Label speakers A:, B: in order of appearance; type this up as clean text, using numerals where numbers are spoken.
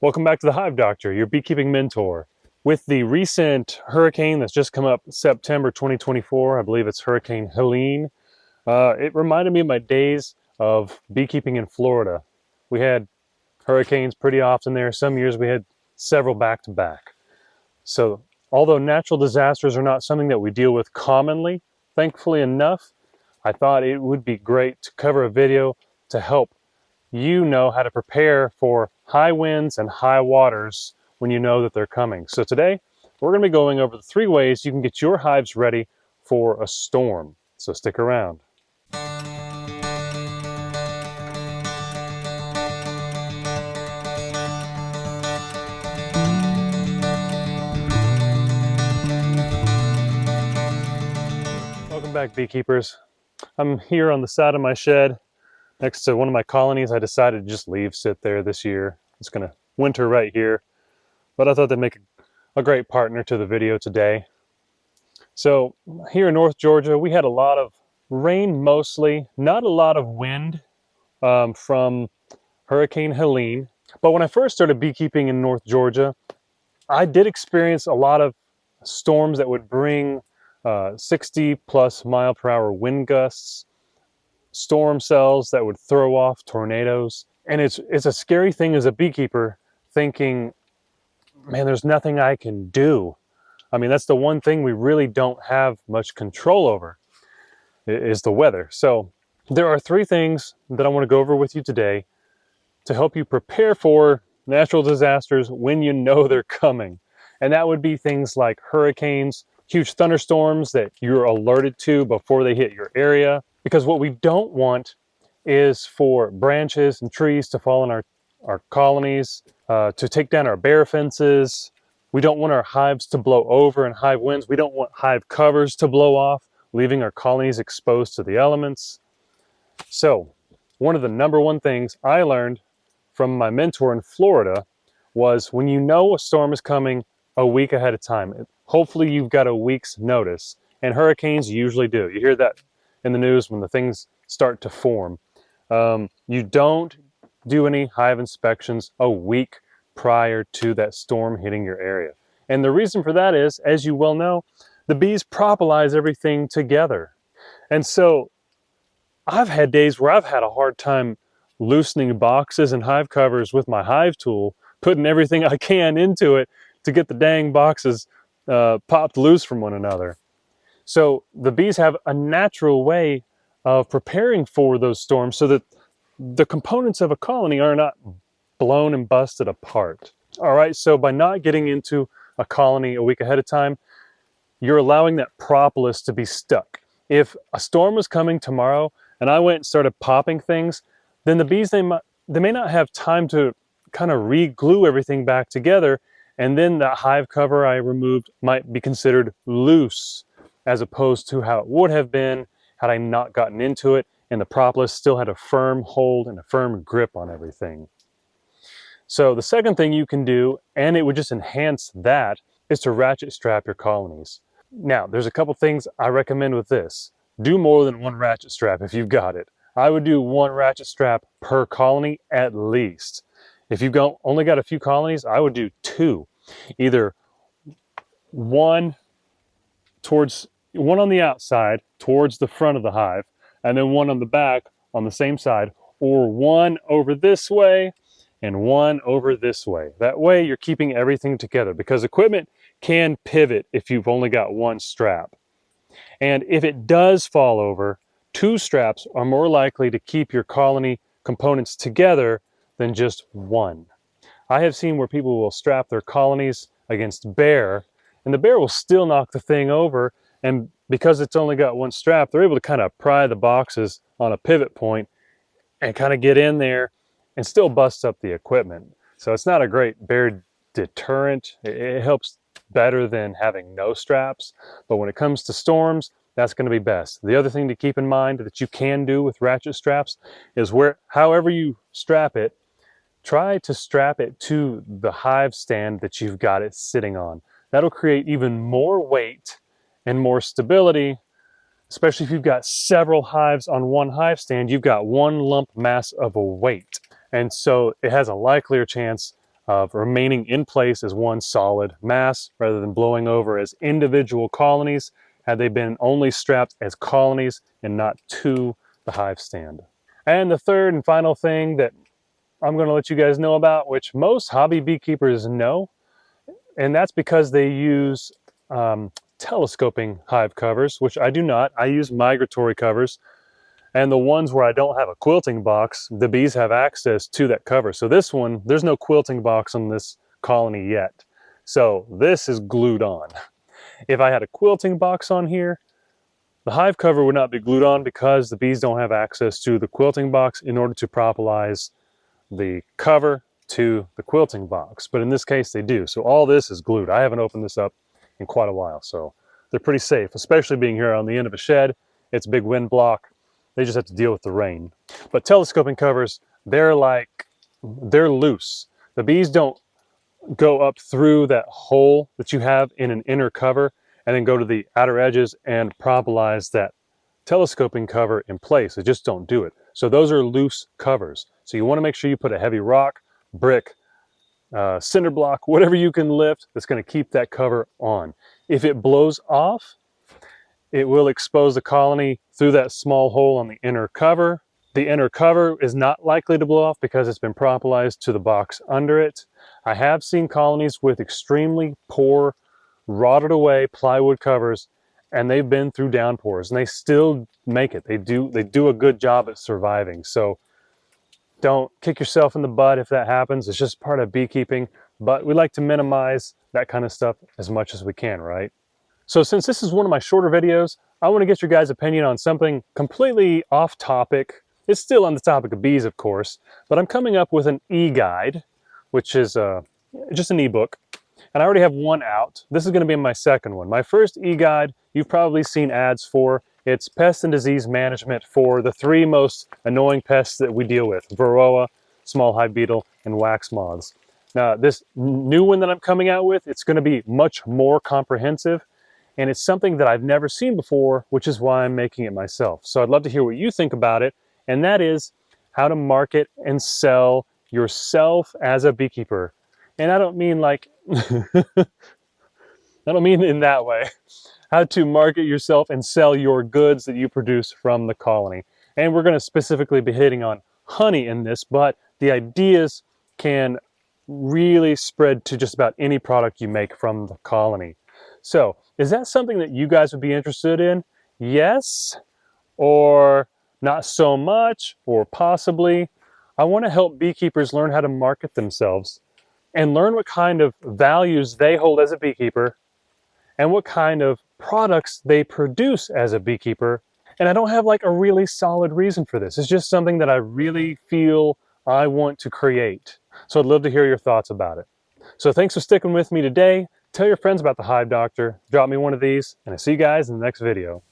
A: Welcome back to the Hive Doctor, your beekeeping mentor. With the recent hurricane that's just come up September 2024, I believe it's Hurricane Helene, it reminded me of my days of beekeeping in Florida. We had hurricanes pretty often there. Some years we had several back to back. So although natural disasters are not something that we deal with commonly, thankfully enough, I thought it would be great to cover a video to help you know how to prepare for high winds and high waters when you know that they're coming. So today, we're going to be going over the 3 ways you can get your hives ready for a storm. So stick around. Welcome back, beekeepers. I'm here on the side of my shed next to one of my colonies. I decided to just sit there this year. It's going to winter right here, but I thought they'd make a great partner to the video today. So here in North Georgia, we had a lot of rain mostly, not a lot of wind from Hurricane Helene. But when I first started beekeeping in North Georgia, I did experience a lot of storms that would bring 60+ mile per hour wind gusts, storm cells that would throw off tornadoes. And it's a scary thing as a beekeeper, thinking, man, there's nothing I can do. I mean, that's the one thing we really don't have much control over, is the weather. So there are 3 things that I want to go over with you today to help you prepare for natural disasters when you know they're coming. And that would be things like hurricanes, huge thunderstorms that you're alerted to before they hit your area. Because what we don't want is for branches and trees to fall on our colonies, to take down our bare fences. We don't want our hives to blow over in high winds. We don't want hive covers to blow off, leaving our colonies exposed to the elements. So one of the #1 things I learned from my mentor in Florida was, when you know a storm is coming a week ahead of time, hopefully you've got a week's notice. And hurricanes usually do. You hear that in the news when the things start to form. You don't do any hive inspections a week prior to that storm hitting your area. And the reason for that is, as you well know, the bees propolize everything together. And so I've had days where I've had a hard time loosening boxes and hive covers with my hive tool, putting everything I can into it to get the dang boxes popped loose from one another. So the bees have a natural way of preparing for those storms so that the components of a colony are not blown and busted apart. All right, so by not getting into a colony a week ahead of time, you're allowing that propolis to be stuck. If a storm was coming tomorrow and I went and started popping things, then the bees, they may not have time to kind of re-glue everything back together, and then that hive cover I removed might be considered loose, as opposed to how it would have been had I not gotten into it and the propolis still had a firm hold and a firm grip on everything. So the second thing you can do, and it would just enhance that, is to ratchet strap your colonies. Now, there's a couple things I recommend with this. Do more than 1 ratchet strap if you've got it. I would do 1 ratchet strap per colony at least. If you've only got a few colonies, I would do 2. Either one on the outside towards the front of the hive, and then one on the back on the same side, or 1 over this way and 1 over this way. That way you're keeping everything together, because equipment can pivot if you've only got 1 strap. And if it does fall over, 2 straps are more likely to keep your colony components together than just 1. I have seen where people will strap their colonies against bear, and the bear will still knock the thing over, and because it's only got 1 strap, they're able to kind of pry the boxes on a pivot point and kind of get in there and still bust up the equipment. So it's not a great bear deterrent. It helps better than having no straps, but when it comes to storms, that's going to be best. The other thing to keep in mind that you can do with ratchet straps is, however you strap it, try to strap it to the hive stand that you've got it sitting on. That'll create even more weight and more stability, especially if you've got several hives on one hive stand. You've got one lump mass of a weight. And so it has a likelier chance of remaining in place as one solid mass rather than blowing over as individual colonies had they been only strapped as colonies and not to the hive stand. And the third and final thing that I'm going to let you guys know about, which most hobby beekeepers know, and that's because they use telescoping hive covers, which I do not. I use migratory covers. And the ones where I don't have a quilting box, the bees have access to that cover. So this one, there's no quilting box on this colony yet. So this is glued on. If I had a quilting box on here, the hive cover would not be glued on because the bees don't have access to the quilting box in order to propolize the cover to the quilting box. But in this case, they do. So all this is glued. I haven't opened this up in quite a while. So they're pretty safe, especially being here on the end of a shed. It's a big wind block. They just have to deal with the rain. But telescoping covers, they're loose. The bees don't go up through that hole that you have in an inner cover and then go to the outer edges and propolize that telescoping cover in place. They just don't do it. So those are loose covers. So you want to make sure you put a heavy rock, brick, cinder block, whatever you can lift that's going to keep that cover on. If it blows off, it will expose the colony through that small hole on the inner cover. The inner cover is not likely to blow off because it's been propolized to the box under it. I have seen colonies with extremely poor, rotted away plywood covers, and they've been through downpours and they still make it. They do a good job at surviving. So don't kick yourself in the butt if that happens. It's just part of beekeeping, but we like to minimize that kind of stuff as much as we can, right? So since this is one of my shorter videos, I want to get your guys' opinion on something completely off topic. It's still on the topic of bees, of course, but I'm coming up with an eGuide, which is just an ebook. And I already have one out. This is going to be my second one. My first eGuide, you've probably seen ads for. It's Pest and Disease Management for the 3 most annoying pests that we deal with: Varroa, small hive beetle, and wax moths. Now, this new one that I'm coming out with, it's going to be much more comprehensive. And it's something that I've never seen before, which is why I'm making it myself. So I'd love to hear what you think about it. And that is how to market and sell yourself as a beekeeper. And I don't mean like, I don't mean in that way. How to market yourself and sell your goods that you produce from the colony. And we're going to specifically be hitting on honey in this, but the ideas can really spread to just about any product you make from the colony. So, is that something that you guys would be interested in? Yes, or not so much, or possibly? I want to help beekeepers learn how to market themselves and learn what kind of values they hold as a beekeeper and what kind of products they produce as a beekeeper. And I don't have like a really solid reason for this. It's just something that I really feel I want to create. So I'd love to hear your thoughts about it. So thanks for sticking with me today. Tell your friends about the Hive Doctor, drop me one of these, and I'll see you guys in the next video.